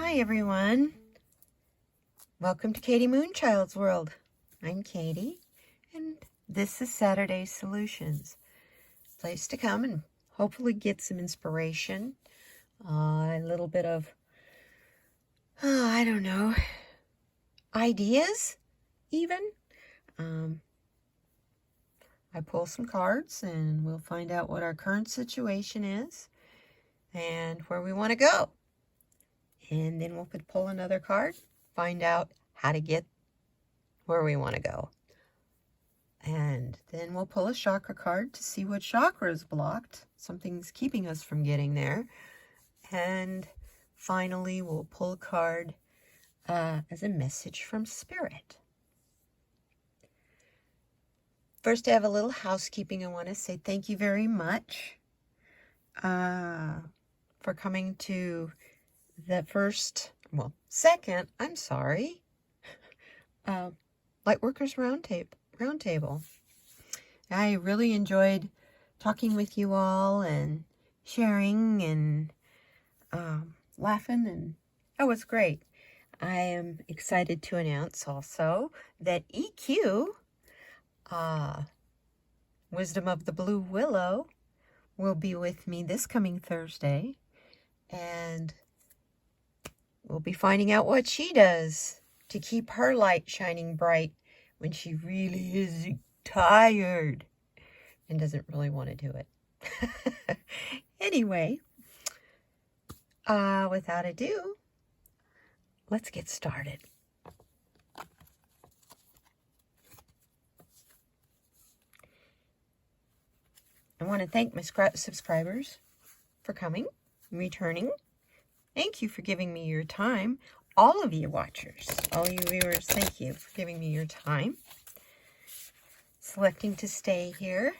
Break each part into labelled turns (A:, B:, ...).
A: Hi everyone. Welcome to Katie MoonChild's world. I'm Katie and this is Saturday Solutions. Place to come and hopefully get some inspiration. A little bit of, I don't know, ideas even. I pull some cards and we'll find out what our current situation is and where we want to go. And then we'll pull another card, find out how to get where we want to go. And then we'll pull a chakra card to see what chakra is blocked. Something's keeping us from getting there. And finally, we'll pull a card as a message from Spirit. First, I have a little housekeeping. I want to say thank you very much for coming to the second Lightworkers Roundtable. I really enjoyed talking with you all and sharing and laughing, and that was great. I am excited to announce also that EQ, Wisdom of the Blue Willow, will be with me this coming Thursday, and we'll be finding out what she does to keep her light shining bright when she really is tired and doesn't really want to do it. Anyway, without ado, let's get started. I want to thank my subscribers for coming, returning. Thank you for giving me your time. All of you watchers, all you viewers, thank you for giving me your time. Selecting to stay here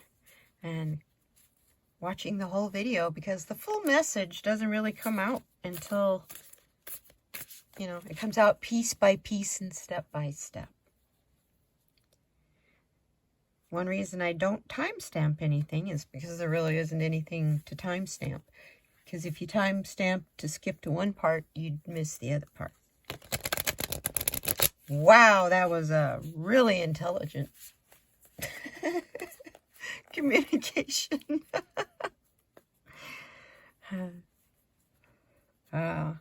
A: and watching the whole video, because the full message doesn't really come out until, it comes out piece by piece and step by step. One reason I don't timestamp anything is because there really isn't anything to timestamp. Because if you timestamp to skip to one part, you'd miss the other part. Wow, that was a really intelligent communication. I've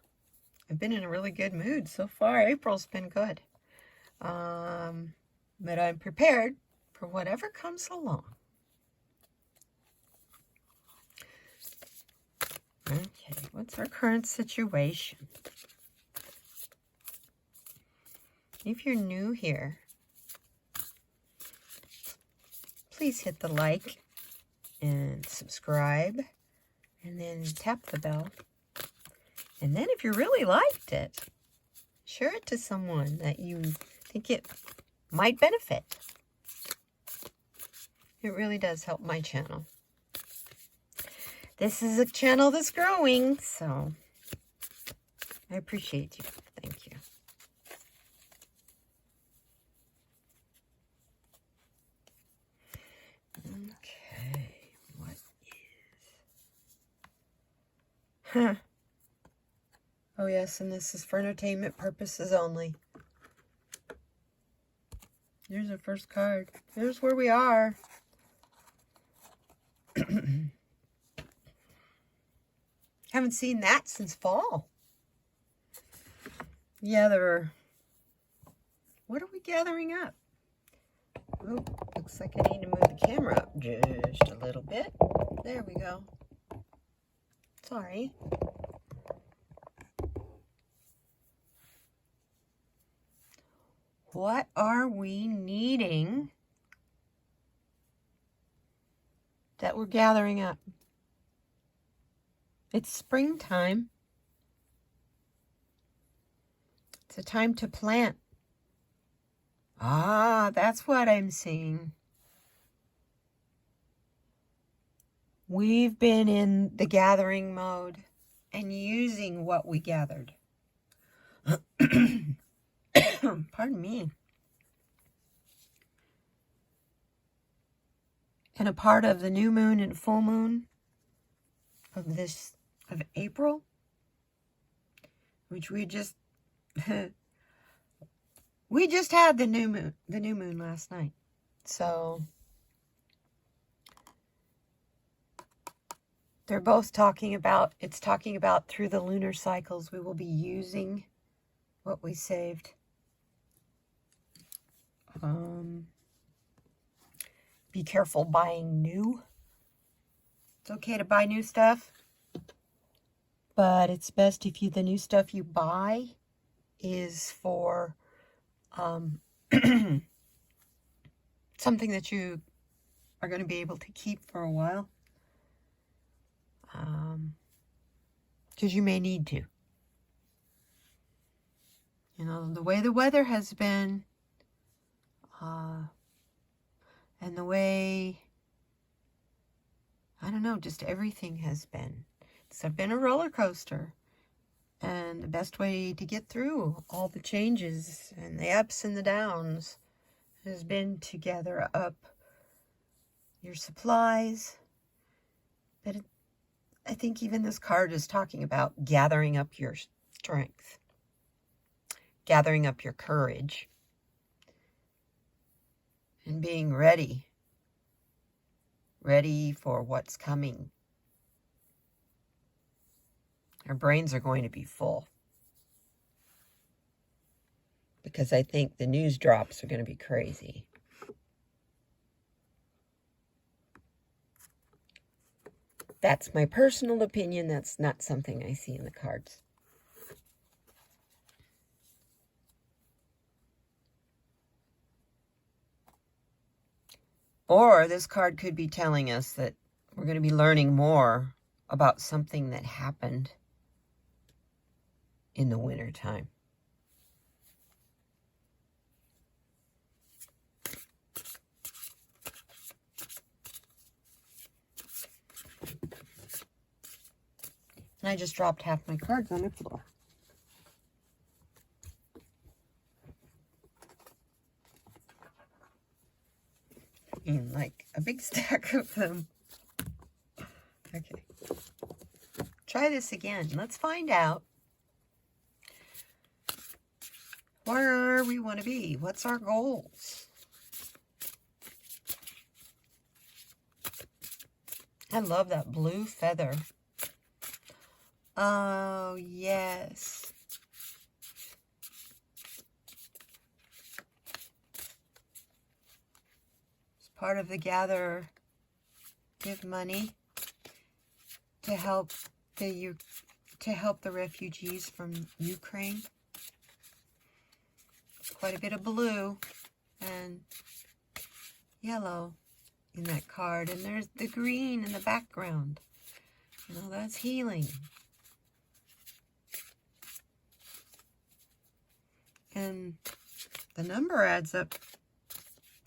A: been in a really good mood so far. April's been good. But I'm prepared for whatever comes along. Okay, what's our current situation? If you're new here, please hit the like and subscribe, and then tap the bell. And then if you really liked it, share it to someone that you think it might benefit. It really does help my channel. This is a channel that's growing, so I appreciate you. Thank you. Okay, what is... Oh yes, and this is for entertainment purposes only. Here's our first card. Here's where we are. Haven't seen that since fall. Yeah, what are we gathering up? Oh, looks like I need to move the camera up just a little bit. There we go. Sorry. What are we needing that we're gathering up? It's springtime. It's a time to plant. Ah, that's what I'm seeing. We've been in the gathering mode and using what we gathered. Pardon me. And a part of the new moon and full moon of April which we just we just had the new moon last night. So they're both talking about, it's talking about through the lunar cycles we will be using what we saved. Be careful buying new. It's okay to buy new stuff, but it's best if the new stuff you buy is for something that you are going to be able to keep for a while. Because you may need to. You know, the way the weather has been, and the way, I don't know, just everything has been. It's been a roller coaster. And the best way to get through all the changes and the ups and the downs has been to gather up your supplies. But I think even this card is talking about gathering up your strength, gathering up your courage, and being ready for what's coming. Our brains are going to be full, because I think the news drops are going to be crazy. That's my personal opinion. That's not something I see in the cards. Or this card could be telling us that we're going to be learning more about something that happened in the winter time. And I just dropped half my cards on the floor. In like a big stack of them. Okay. Try this again. Let's find out where we want to be. What's our goals? I love that blue feather. Oh, yes. It's part of the gather, give money to help the refugees from Ukraine. Quite a bit of blue and yellow in that card, and there's the green in the background. You know, that's healing. And the number adds up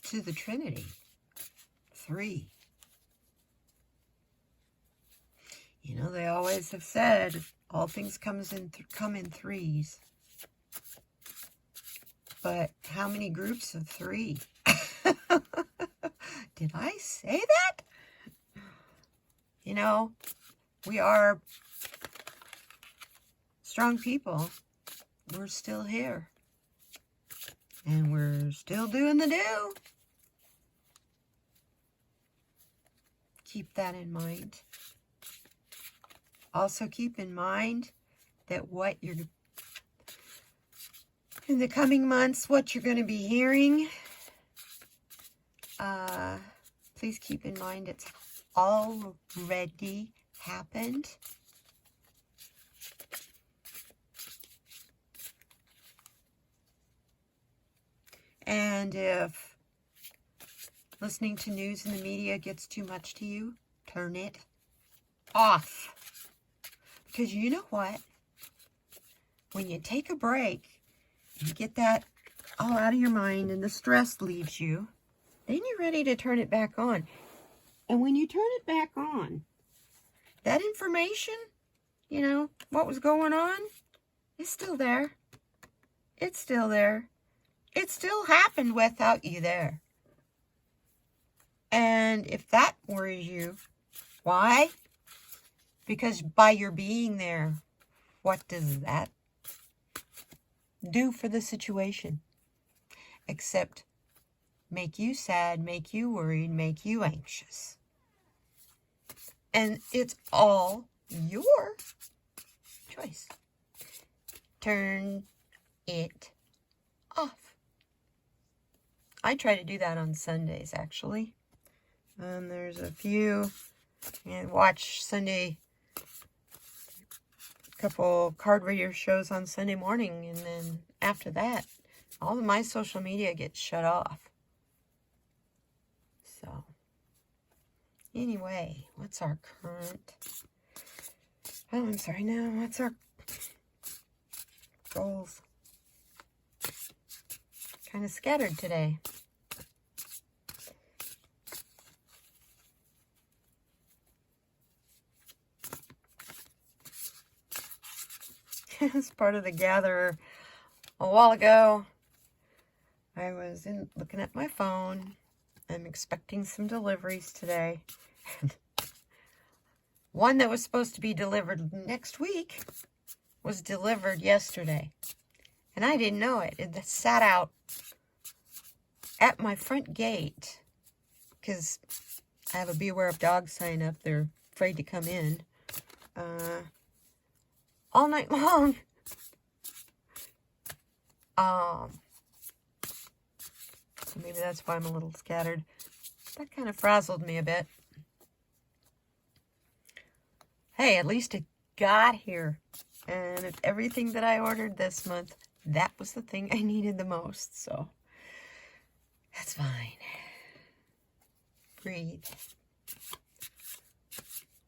A: to the Trinity. 3. You know, they always have said all things come in threes. But how many groups of 3? Did I say that? You know, we are strong people. We're still here. And we're still doing the do. Keep that in mind. Also keep in mind that what you're, in the coming months, what you're going to be hearing, please keep in mind it's already happened. And if listening to news in the media gets too much to you, turn it off. Because you know what? When you take a break, you get that all out of your mind and the stress leaves you, then you're ready to turn it back on. And when you turn it back on, that information, you know, what was going on, is still there. It's still there. It still happened without you there. And if that worries you, why? Because by your being there, what does that do for the situation except make you sad, make you worried, make you anxious. And it's all your choice. Turn it off. I try to do that on Sundays, actually. And there's a few, and watch Sunday, couple card reader shows on Sunday morning, and then after that, all of my social media gets shut off. So, anyway, what's our current, oh, I'm sorry, now, what's our goals? Kind of scattered today. As part of the gatherer a while ago, I was looking at my phone. I'm expecting some deliveries today. One that was supposed to be delivered next week was delivered yesterday. And I didn't know it. It sat out at my front gate because I have a beware of dogs sign up. They're afraid to come in. All night long. So maybe that's why I'm a little scattered. That kind of frazzled me a bit. Hey, at least it got here. And everything that I ordered this month, that was the thing I needed the most. So that's fine. Breathe.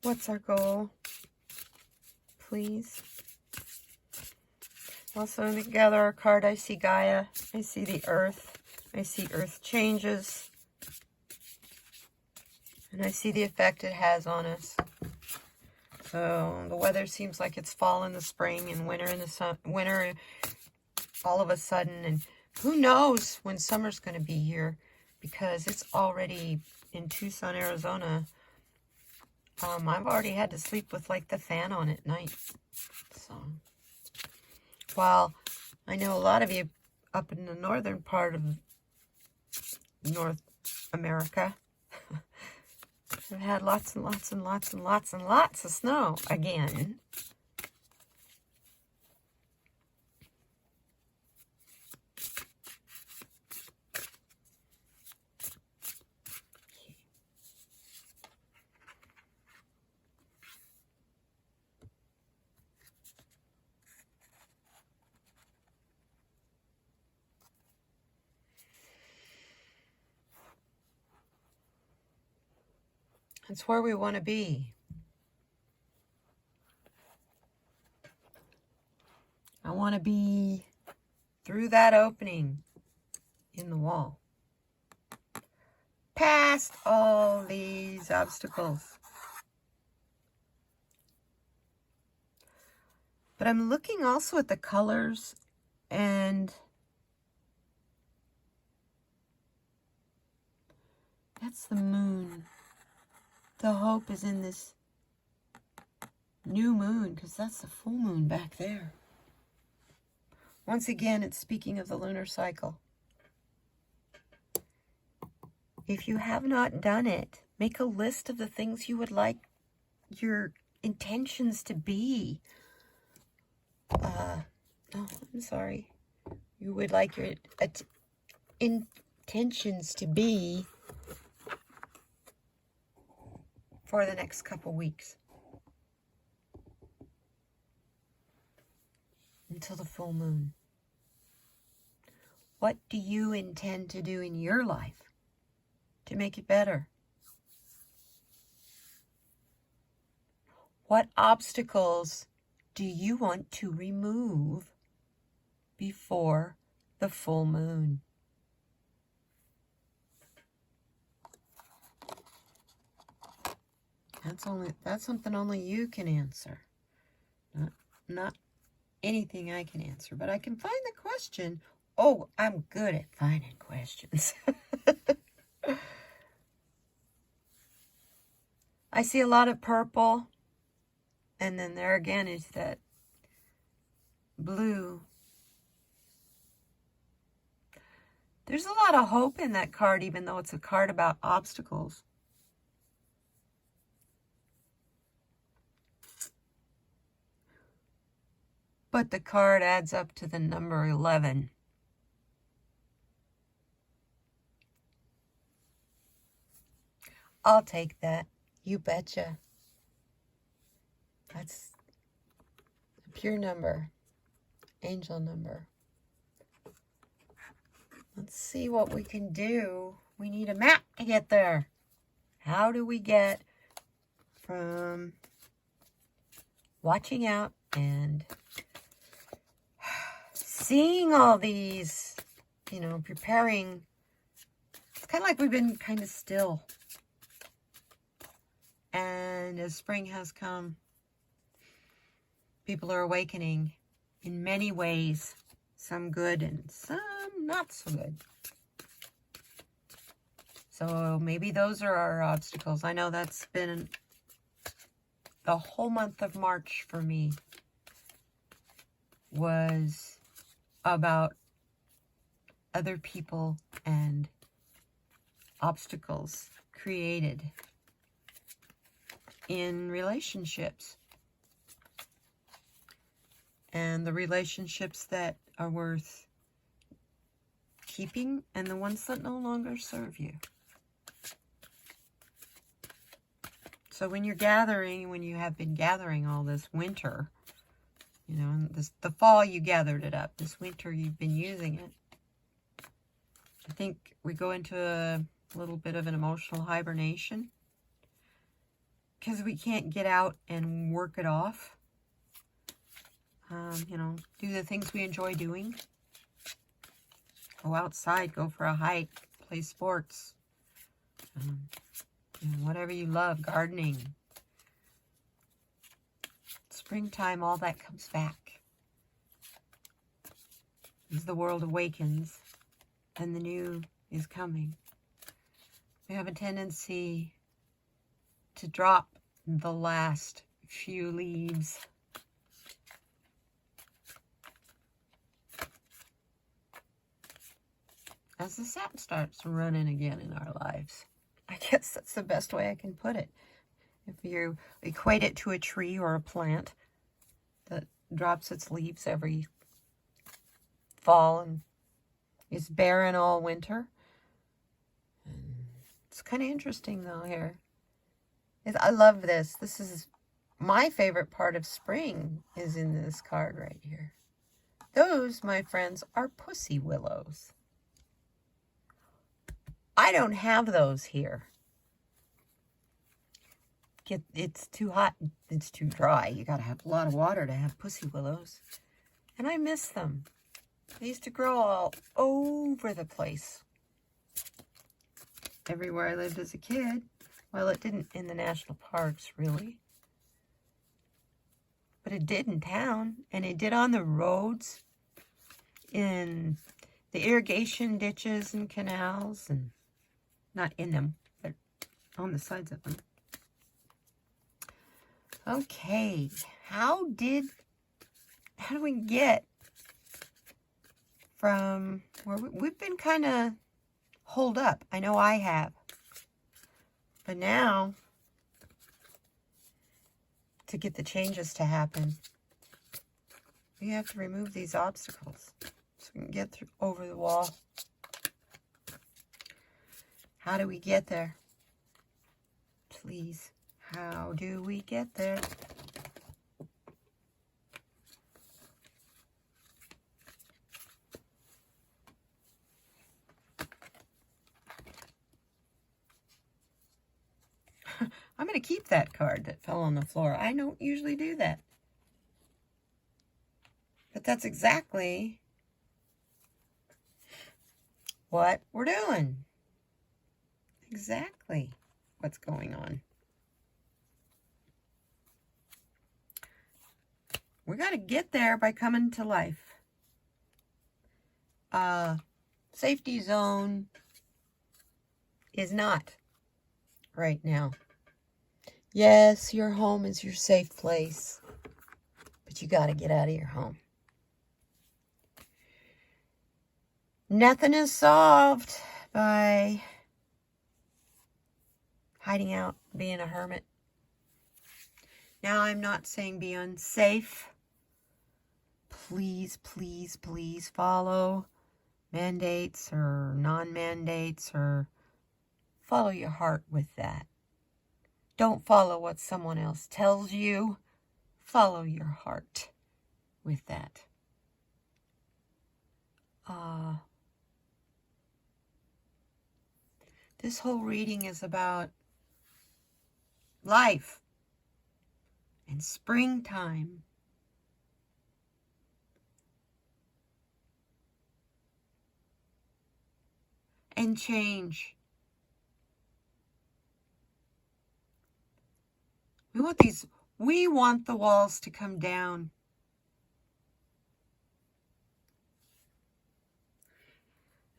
A: What's our goal? Please. Also, together our card, I see Gaia. I see the earth. I see earth changes. And I see the effect it has on us. So the weather seems like it's fall in the spring and winter in the winter all of a sudden. And who knows when summer's going to be here, because it's already in Tucson, Arizona. I've already had to sleep with like the fan on at night. So while I know a lot of you up in the northern part of North America have had lots and lots and lots and lots and lots of snow again. It's where we want to be. I want to be through that opening in the wall. Past all these obstacles. But I'm looking also at the colors, and that's the moon. The hope is in this new moon, because that's the full moon back there. Once again, it's speaking of the lunar cycle. If you have not done it, make a list of the things you would like your intentions to be. You would like your intentions to be for the next couple weeks. Until the full moon. What do you intend to do in your life to make it better? What obstacles do you want to remove before the full moon? That's something only you can answer. Not anything I can answer, but I can find the question. Oh, I'm good at finding questions. I see a lot of purple, and then there again is that blue There's a lot of hope in that card, even though it's a card about obstacles. But the card adds up to the number 11. I'll take that. You betcha. That's a pure number. Angel number. Let's see what we can do. We need a map to get there. How do we get from watching out and seeing all these, you know, preparing? It's kind of like we've been kind of still. And as spring has come, people are awakening in many ways. Some good and some not so good. So maybe those are our obstacles. I know that's been the whole month of March for me was about other people and obstacles created in relationships. And the relationships that are worth keeping and the ones that no longer serve you. So when you're gathering, when you have been gathering all this winter, you know, the fall you gathered it up. This winter you've been using it. I think we go into a little bit of an emotional hibernation because we can't get out and work it off. You know, do the things we enjoy doing. Go outside, go for a hike, play sports. You know, whatever you love, gardening. Springtime, all that comes back. As the world awakens and the new is coming. We have a tendency to drop the last few leaves. As the sap starts running again in our lives. I guess that's the best way I can put it. If you equate it to a tree or a plant that drops its leaves every fall and is barren all winter. It's kind of interesting though here. I love this. This is my favorite part of spring is in this card right here. Those, my friends, are pussy willows. I don't have those here. It's too hot. It's too dry. You got to have a lot of water to have pussy willows. And I miss them. They used to grow all over the place. Everywhere I lived as a kid. Well, it didn't in the national parks, really. But it did in town. And it did on the roads. In the irrigation ditches and canals. And not in them, but on the sides of them. Okay, how do we get from where we've been kind of holed up? I know I have. But now, to get the changes to happen, we have to remove these obstacles so we can get through over the wall. How do we get there? Please, how do we get there? I'm going to keep that card that fell on the floor. I don't usually do that. But that's exactly what we're doing. Exactly what's going on. We got to get there by coming to life. Safety zone is not right now. Yes, your home is your safe place, but you got to get out of your home. Nothing is solved by hiding out, being a hermit. Now, I'm not saying be unsafe. Please, please, please follow mandates or non-mandates, or follow your heart with that. Don't follow what someone else tells you. Follow your heart with that. This whole reading is about life and springtime. And change. We want the walls to come down.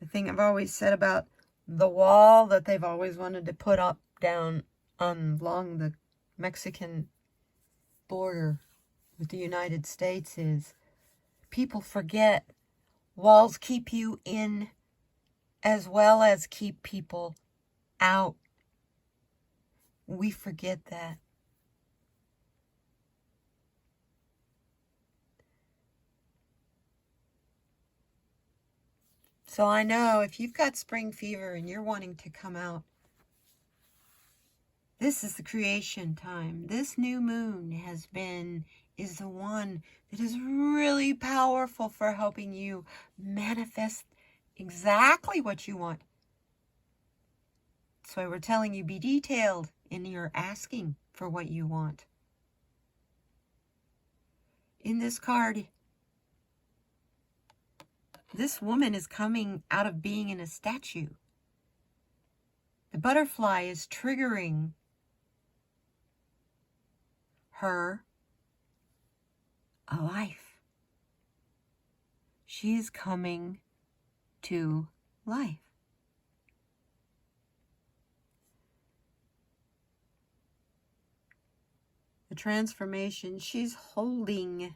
A: The thing I've always said about the wall that they've always wanted to put up down along the Mexican border with the United States is people forget walls keep you in as well as keep people out. We forget that. So I know if you've got spring fever and you're wanting to come out, this is the creation time. This new moon is the one that is really powerful for helping you manifest exactly what you want. That's why we're telling you be detailed in your asking for what you want. In this card, this woman is coming out of being in a statue. The butterfly is triggering her a life. She is coming to life. The transformation, she's holding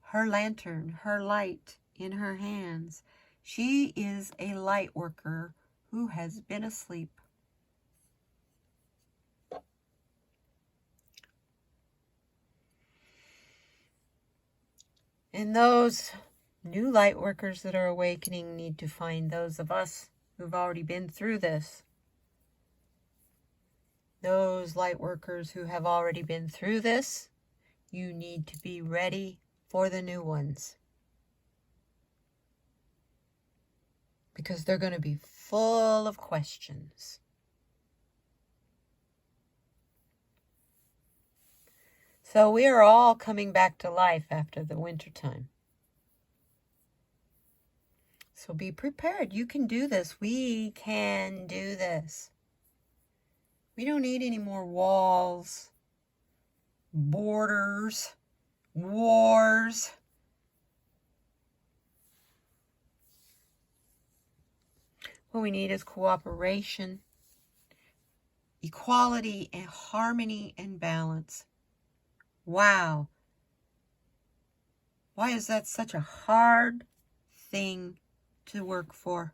A: her lantern, her light in her hands. She is a light worker who has been asleep. And those new light workers that are awakening need to find those of us who've already been through this. Those light workers who have already been through this, you need to be ready for the new ones. Because they're going to be full of questions. So we are all coming back to life after the wintertime. So be prepared. You can do this. We can do this. We don't need any more walls, borders, wars. What we need is cooperation, equality, and harmony and balance. Wow. Why is that such a hard thing to work for?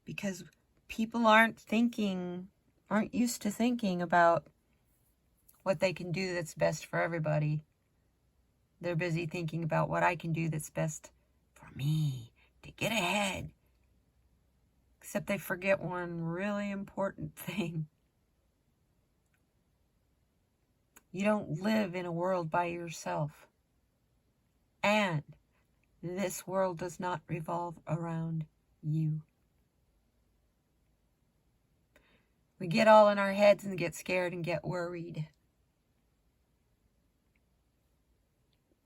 A: Because people aren't used to thinking about what they can do that's best for everybody. They're busy thinking about what I can do that's best for me to get ahead. Except they forget one really important thing. You don't live in a world by yourself. And this world does not revolve around you. We get all in our heads and get scared and get worried.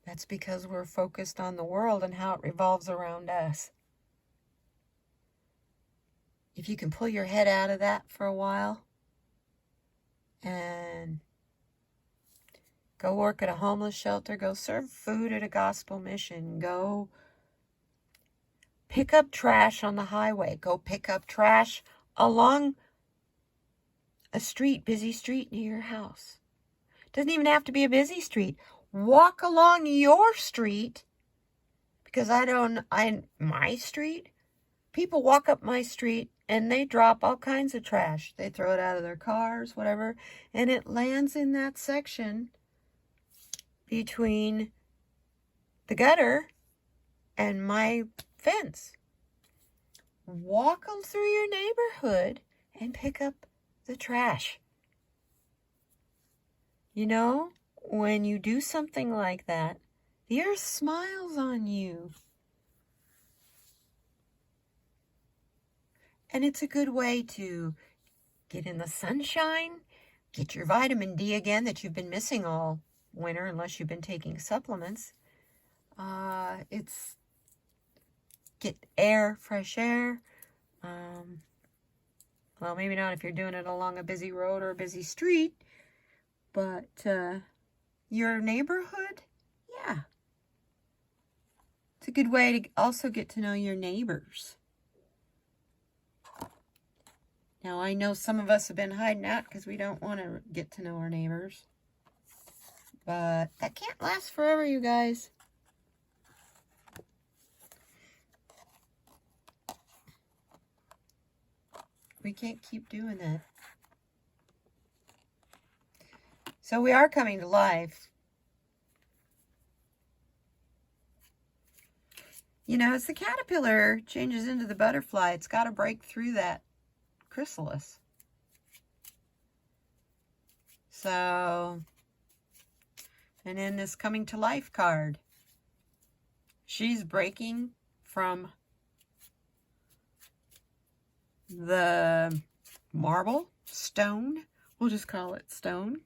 A: That's because we're focused on the world and how it revolves around us. If you can pull your head out of that for a while and go work at a homeless shelter, go serve food at a gospel mission, go pick up trash on the highway, go pick up trash along a busy street near your house. Doesn't even have to be a busy street. Walk along your street Because my street, people walk up my street and they drop all kinds of trash. They throw it out of their cars, whatever, and it lands in that section between the gutter and my fence. Walk them through your neighborhood and pick up the trash. You know, when you do something like that, the earth smiles on you. And it's a good way to get in the sunshine, get your vitamin D again that you've been missing all winter unless you've been taking supplements. It's get air, fresh air. Well, maybe not if you're doing it along a busy road or a busy street, but your neighborhood, yeah. It's a good way to also get to know your neighbors. Now, I know some of us have been hiding out because we don't want to get to know our neighbors. But that can't last forever, you guys. We can't keep doing that. So we are coming to life. You know, as the caterpillar changes into the butterfly, it's got to break through that chrysalis. So, and in this coming to life card, she's breaking from the marble, stone, we'll just call it stone,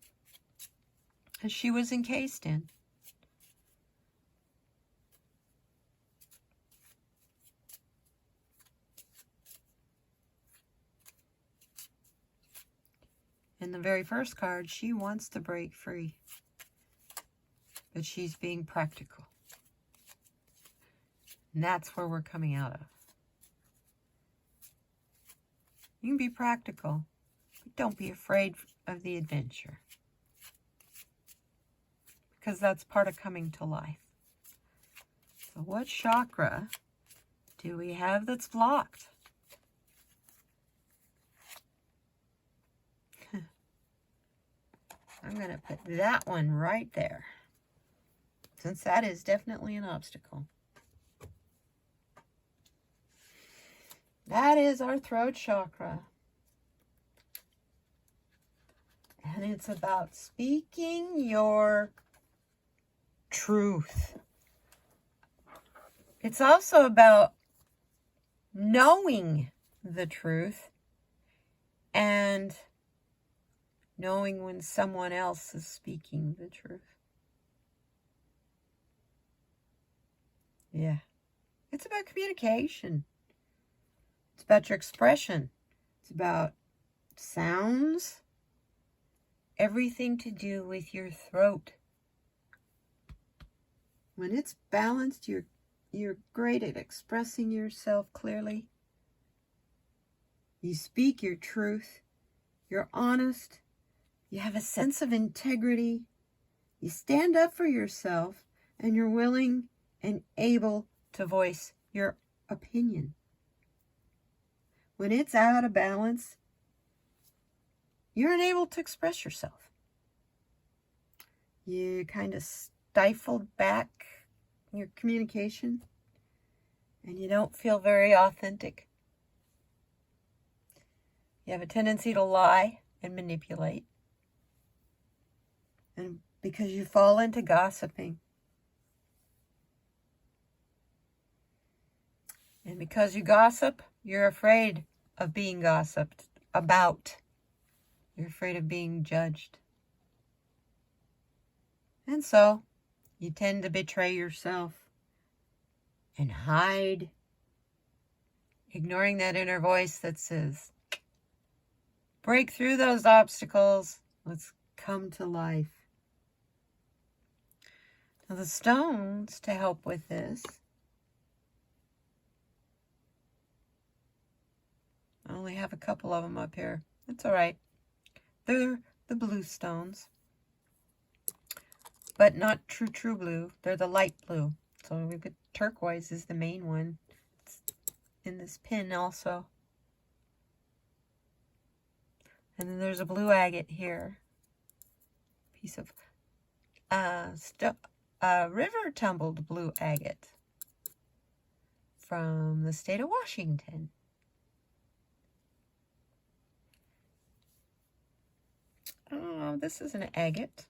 A: as she was encased in. In the very first card, she wants to break free, but she's being practical. And that's where we're coming out of. You can be practical, but don't be afraid of the adventure, because that's part of coming to life. So what chakra do we have that's blocked? I'm going to put that one right there, since that is definitely an obstacle. That is our throat chakra. And it's about speaking your truth. It's also about knowing the truth and knowing when someone else is speaking the truth. Yeah. It's about communication. It's about your expression. It's about sounds. Everything to do with your throat. When it's balanced, you're great at expressing yourself clearly. You speak your truth. You're honest. You have a sense of integrity. You stand up for yourself, and you're willing and able to voice your opinion. When it's out of balance, you're unable to express yourself. You kind of stifled back your communication, and you don't feel very authentic. You have a tendency to lie and manipulate. And because you fall into gossiping. And because you gossip, you're afraid of being gossiped about. You're afraid of being judged. And so, you tend to betray yourself and hide, ignoring that inner voice that says, break through those obstacles. Let's come to life. Now, the stones to help with this, I only have a couple of them up here. That's all right. They're the blue stones, but not true blue. They're the light blue. So we turquoise is the main one. It's in this pin also. And then there's a blue agate here. Piece of river tumbled blue agate from the state of Washington. Oh, this is an agate.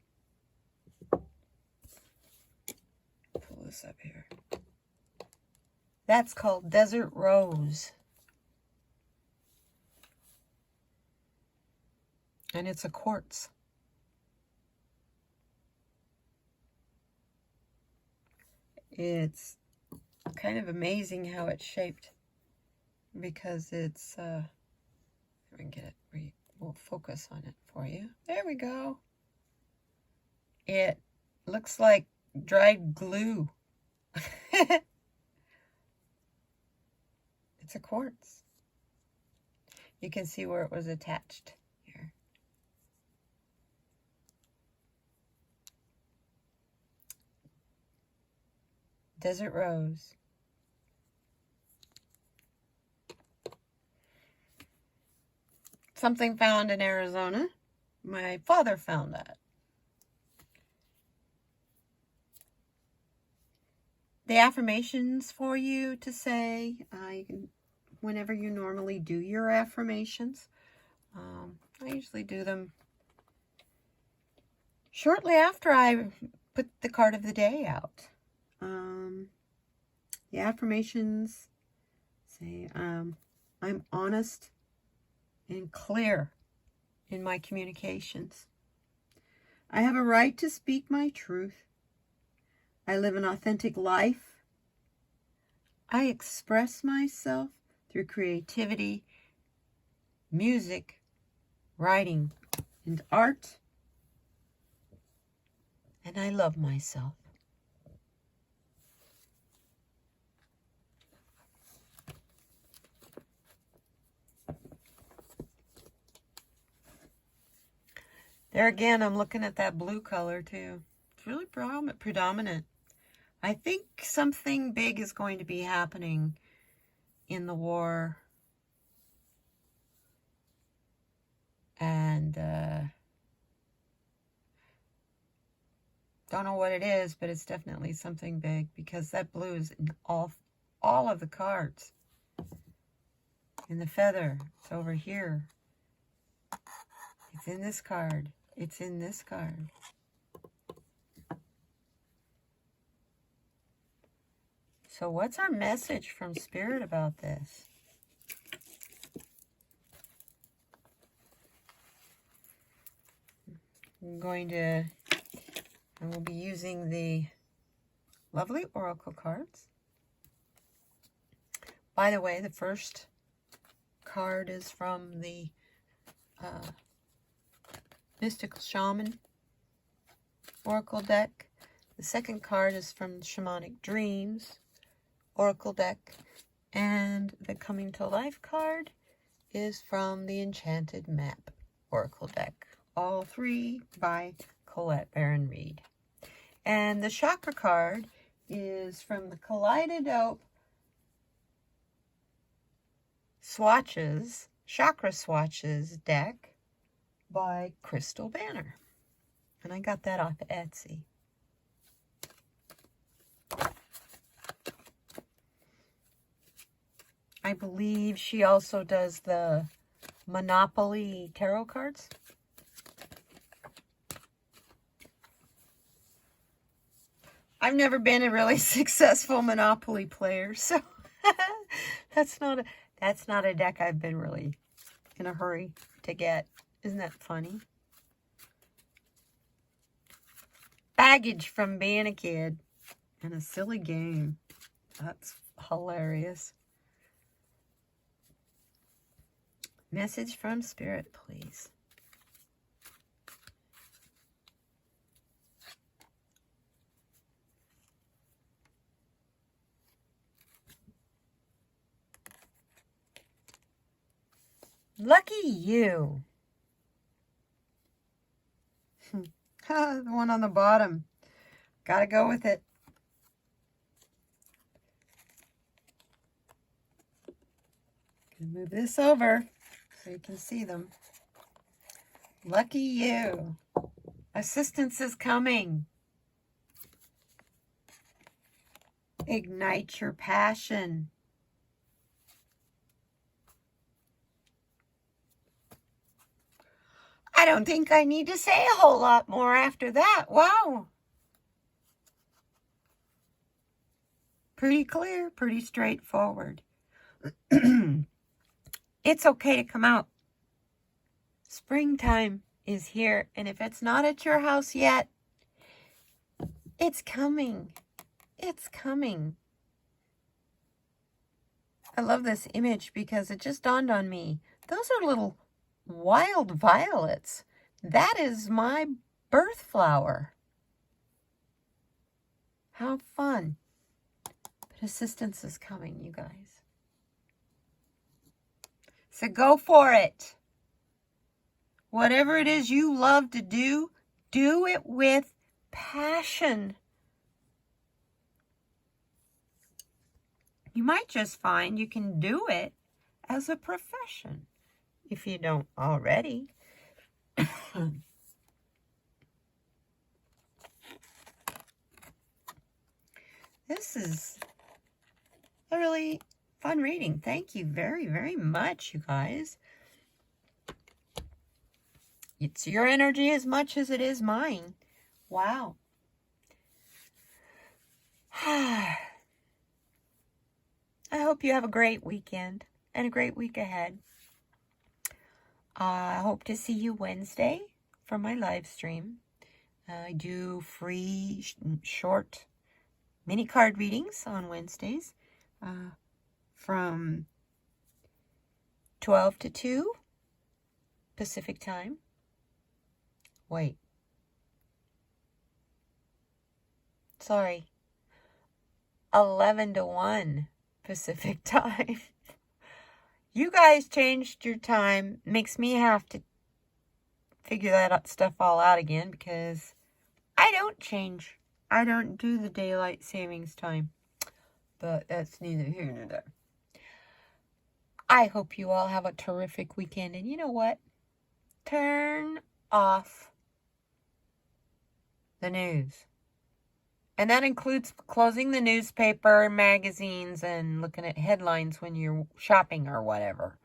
A: Pull this up here. That's called Desert Rose. And it's a quartz. It's kind of amazing how it's shaped, because it's, if we can get it, we'll focus on it for you. There we go. It looks like dried glue. It's a quartz. You can see where it was attached here. Desert Rose. Something found in Arizona. My father found that. The affirmations for you to say, you can, whenever you normally do your affirmations. I usually do them shortly after I put the card of the day out. The affirmations say, I'm honest and clear in my communications. I have a right to speak my truth. I live an authentic life. I express myself through creativity, music, writing, and art. And I love myself. There again, I'm looking at that blue color too. It's really predominant. I think something big is going to be happening in the war. And don't know what it is, but it's definitely something big, because that blue is in all of the cards. In the feather, it's over here. It's in this card. It's in this card. So what's our message from Spirit about this? I will be using the lovely oracle cards. By the way, the first card is from the Mystical Shaman Oracle deck. The second card is from Shamanic Dreams Oracle deck. And the Coming to Life card is from the Enchanted Map Oracle deck. All three by Colette Baron Reed. And the Chakra card is from the Kaleidodope Swatches, Chakra Swatches deck by Crystal Banner. And I got that off of Etsy. I believe she also does the Monopoly tarot cards. I've never been a really successful Monopoly player, so that's not a deck I've been really in a hurry to get. Isn't that funny? Baggage from being a kid and a silly game. That's hilarious. Message from Spirit, please. Lucky you. The one on the bottom. Gotta go with it. Move this over so you can see them. Lucky you. Assistance is coming. Ignite your passion. I don't think I need to say a whole lot more after that. Wow. Pretty clear, pretty straightforward. It's okay to come out. Springtime is here, and if it's not at your house yet, it's coming. It's coming. I love this image because it just dawned on me. Those are little wild violets. That is my birth flower. How fun. But assistance is coming, you guys. So go for it. Whatever it is you love to do, do it with passion. You might just find you can do it as a profession if you don't already. This is a really fun reading. Thank you very, very much, you guys. It's your energy as much as it is mine. Wow. I hope you have a great weekend and a great week ahead. I hope to see you Wednesday for my live stream. I do free short mini card readings on Wednesdays from 12 to 2 Pacific time. Wait. Sorry. 11 to 1 Pacific time. You guys changed your time. Makes me have to figure that stuff all out again because I don't change. I don't do the daylight savings time. But that's neither here nor there. I hope you all have a terrific weekend. And you know what? Turn off the news. And that includes closing the newspaper, magazines, and looking at headlines when you're shopping or whatever.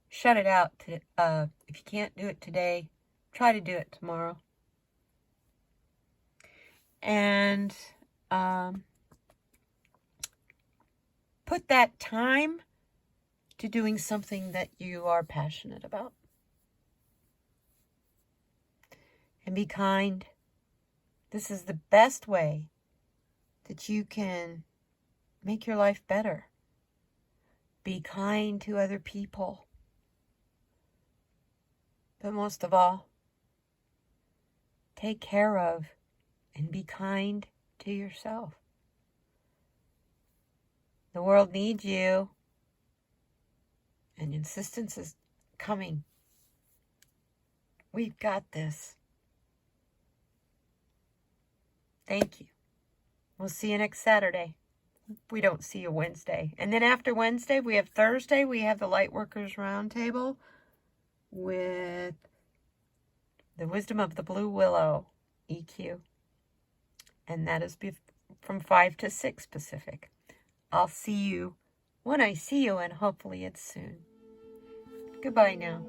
A: Shut it out. If you can't do it today, try to do it tomorrow. And put that time to doing something that you are passionate about. And be kind. This is the best way that you can make your life better. Be kind to other people. But most of all, take care of and be kind to yourself. The world needs you, and insistence is coming. We've got this. Thank you. We'll see you next Saturday. We don't see you Wednesday. And then after Wednesday, we have Thursday. We have the Lightworkers Roundtable with the Wisdom of the Blue Willow, EQ. And that is from 5 to 6 Pacific. I'll see you when I see you, and hopefully it's soon. Goodbye now.